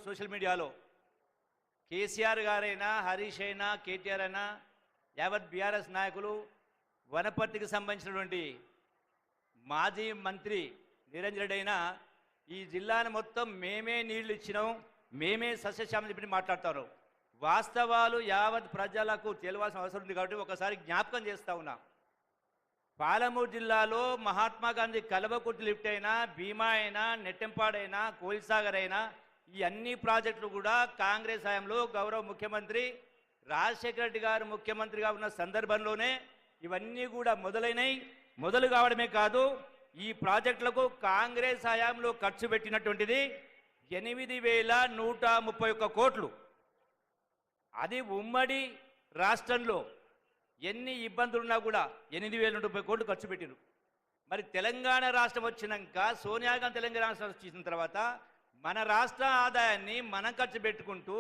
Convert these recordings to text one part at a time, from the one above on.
Social మీడియాలో కేసీఆర్ గారైనా, హరీష్ అయినా, కేటీఆర్ అయినా, యావత్ బీఆర్ఎస్ నాయకులు వనపర్తికి సంబంధించినటువంటి మాజీ మంత్రి నిరంజన్ రెడ్డి అయినా ఈ జిల్లాను మొత్తం మేమే నీళ్లు ఇచ్చినాం, మేమే సస్యశ్యామని చెప్పి మాట్లాడతారు. వాస్తవాలు యావత్ ప్రజలకు తెలియాల్సిన అవసరం ఉంది కాబట్టి ఒకసారి జ్ఞాపకం చేస్తా ఉన్నా. పాలమూరు జిల్లాలో మహాత్మా గాంధీ కల్వకుర్తి లిఫ్ట్ అయినా, భీమా అయినా, నెట్టెంపాడైనా, కోయిల్సాగర్ అయినా ఈ అన్ని ప్రాజెక్టులు కూడా కాంగ్రెస్ హయాంలో గౌరవ ముఖ్యమంత్రి రాజశేఖర రెడ్డి గారు ముఖ్యమంత్రిగా ఉన్న సందర్భంలోనే ఇవన్నీ కూడా మొదలు కావడమే కాదు, ఈ ప్రాజెక్టులకు కాంగ్రెస్ హయాంలో ఖర్చు పెట్టినటువంటిది 8,131 కోట్లు. అది ఉమ్మడి రాష్ట్రంలో ఎన్ని ఇబ్బందులున్నా కూడా 8,030 కోట్లు ఖర్చు పెట్టిరు. మరి తెలంగాణ రాష్ట్రం వచ్చినాక సోనియా గాంధీ తెలంగాణ రాష్ట్రం వచ్చిన తర్వాత మన రాష్ట్ర ఆదాయాన్ని మనం ఖర్చు పెట్టుకుంటూ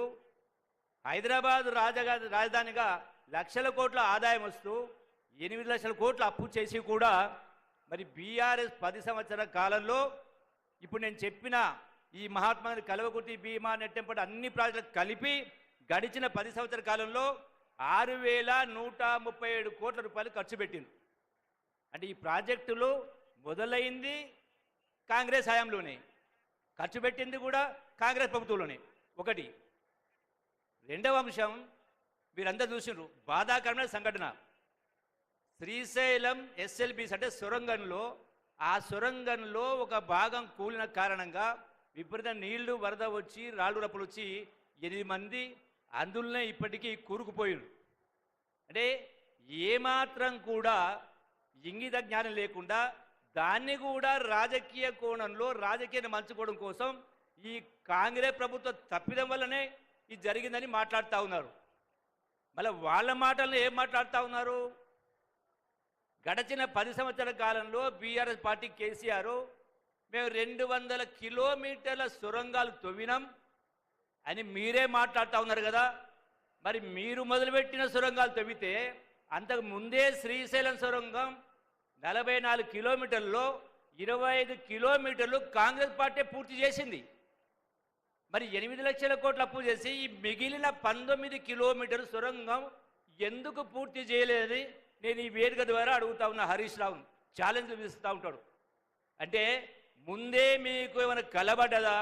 హైదరాబాద్ రాజధానిగా లక్షల కోట్ల ఆదాయం వస్తూ 8 లక్షల కోట్ల అప్పు చేసి కూడా మరి బీఆర్ఎస్ 10 సంవత్సరాల కాలంలో ఇప్పుడు నేను చెప్పిన ఈ మహాత్మా గాంధీ కల్వకుర్తి, భీమా, నెట్టెంపాడు అన్ని ప్రాజెక్టులు కలిపి గడిచిన 10 సంవత్సరాల కాలంలో 6,137 కోట్ల రూపాయలు ఖర్చు పెట్టింది. అంటే ఈ ప్రాజెక్టులు మొదలైంది కాంగ్రెస్ హయాంలోనే, ఖర్చు పెట్టింది కూడా కాంగ్రెస్ ప్రభుత్వంలోనే. ఒకటి. రెండవ అంశం మీరందరూ చూసినారు, బాధాకరమైన సంఘటన. శ్రీశైలం ఎస్ఎల్బీస్ అంటే సొరంగంలో ఒక భాగం కూలిన కారణంగా విపరీత నీళ్లు వరద వచ్చి రాళ్ళు రప్పులు వచ్చి 8 మంది అందులోనే ఇప్పటికీ కూరుకుపోయారు. అంటే ఏమాత్రం కూడా ఇంగిత జ్ఞానం లేకుండా దాన్ని కూడా రాజకీయ కోణంలో రాజకీయాన్ని మంచుకోవడం కోసం ఈ కాంగ్రెస్ ప్రభుత్వం తప్పిదం వల్లనే ఇది జరిగిందని మాట్లాడుతూ ఉన్నారు. మళ్ళీ వాళ్ళ మాటలను ఏం మాట్లాడుతూ ఉన్నారు? గడిచిన 10 సంవత్సరాల కాలంలో బీఆర్ఎస్ పార్టీ కేసీఆర్ మేము 200 కిలోమీటర్ల సొరంగాలు తవ్వినాం అని మీరే మాట్లాడుతూ ఉన్నారు కదా. మరి మీరు మొదలుపెట్టిన సొరంగాలు తవ్వితే అంతకు ముందే శ్రీశైలం సొరంగం 44 కిలోమీటర్లలో 25 కిలోమీటర్లు కాంగ్రెస్ పార్టీ పూర్తి చేసింది. మరి 8 లక్షల కోట్ల అప్పు చేసి ఈ మిగిలిన 19 కిలోమీటర్ల సొరంగం ఎందుకు పూర్తి చేయలేదని నేను ఈ వేదిక ద్వారా అడుగుతా ఉన్నా. హరీష్ రావు ఛాలెంజ్ ఇస్తూ ఉంటాడు. అంటే ముందే మీకు ఏమైనా కలబడ్డదా?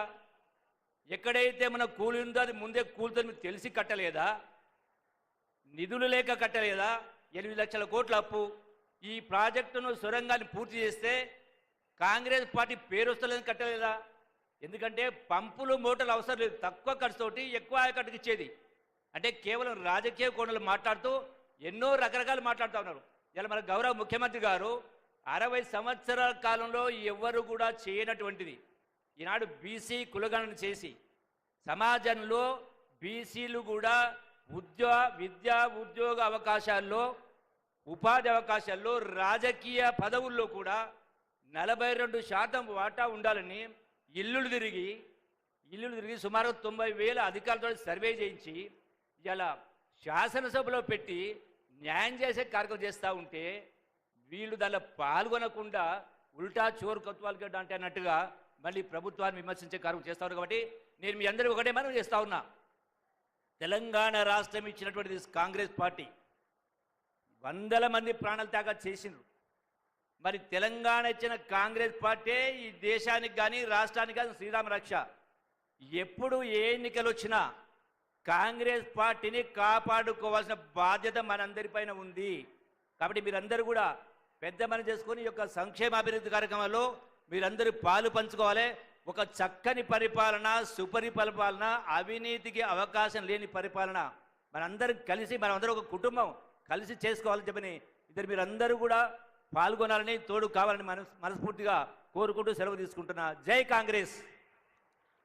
ఎక్కడైతే మన కూలి ఉందో అది ముందే కూలితో మీకు తెలిసి కట్టలేదా? నిధులు లేక కట్టలేదా? 8 లక్షల కోట్ల అప్పు. ఈ ప్రాజెక్టును సొరంగాన్ని పూర్తి చేస్తే కాంగ్రెస్ పార్టీ పేరు వస్తలేదని కట్టలేదా? ఎందుకంటే పంపులు మోటార్లు అవసరం లేదు, తక్కువ ఖర్చుతోటి ఎక్కువ ఆయకట్టుకు ఇచ్చేది. అంటే కేవలం రాజకీయ కోణాలు మాట్లాడుతూ ఎన్నో రకరకాలు మాట్లాడుతూ ఉన్నారు. ఇలా మన గౌరవ ముఖ్యమంత్రి గారు 60 సంవత్సరాల కాలంలో ఎవ్వరు కూడా చేయనటువంటిది ఈనాడు బీసీ కులగణన చేసి సమాజంలో బీసీలు కూడా విద్యా ఉద్యోగ అవకాశాల్లో, ఉపాధి అవకాశాల్లో, రాజకీయ పదవుల్లో కూడా 42% వాటా ఉండాలని ఇల్లులు తిరిగి సుమారు 90,000 అధికారులతో సర్వే చేయించి ఇలా శాసనసభలో పెట్టి న్యాయం చేసే కార్యక్రమం చేస్తూ ఉంటే వీళ్ళు దానిలో పాల్గొనకుండా ఉల్టా చోరు కొత్వాలు గడ్డ అంటే అన్నట్టుగా మళ్ళీ ప్రభుత్వాన్ని విమర్శించే కార్యక్రమం చేస్తూ ఉన్నారు. కాబట్టి నేను మీ అందరూ ఒకటే మనం చేస్తూ ఉన్నా, తెలంగాణ రాష్ట్రం ఇచ్చినటువంటి కాంగ్రెస్ పార్టీ 100 మంది ప్రాణాలు త్యాగం చేసిండ్రు. మరి తెలంగాణ ఇచ్చిన కాంగ్రెస్ పార్టీ ఈ దేశానికి కానీ రాష్ట్రానికి కానీ శ్రీరామ రక్ష. ఎప్పుడు ఏ ఎన్నికలు వచ్చినా కాంగ్రెస్ పార్టీని కాపాడుకోవాల్సిన బాధ్యత మనందరిపైన ఉంది. కాబట్టి మీరందరూ కూడా పెద్ద మనసు చేసుకొని ఈ యొక్క సంక్షేమాభివృద్ధి కార్యక్రమాల్లో మీరందరూ పాలు పంచుకోవాలి. ఒక చక్కని పరిపాలన, సుపరిపాలన, అవినీతికి అవకాశం లేని పరిపాలన మనందరం కలిసి, మనమందరం ఒక కుటుంబం కలిసి చేసుకోవాలని చెప్పని మీరందరూ కూడా పాల్గొనాలని, తోడు కావాలని మనస్ఫూర్తిగా కోరుకుంటూ సెలవు తీసుకుంటున్నా. జై Congress.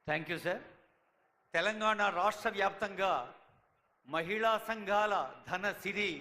Thank you sir. Telangana రాష్ట్ర వ్యాప్తంగా మహిళా సంఘాల ధన సిరి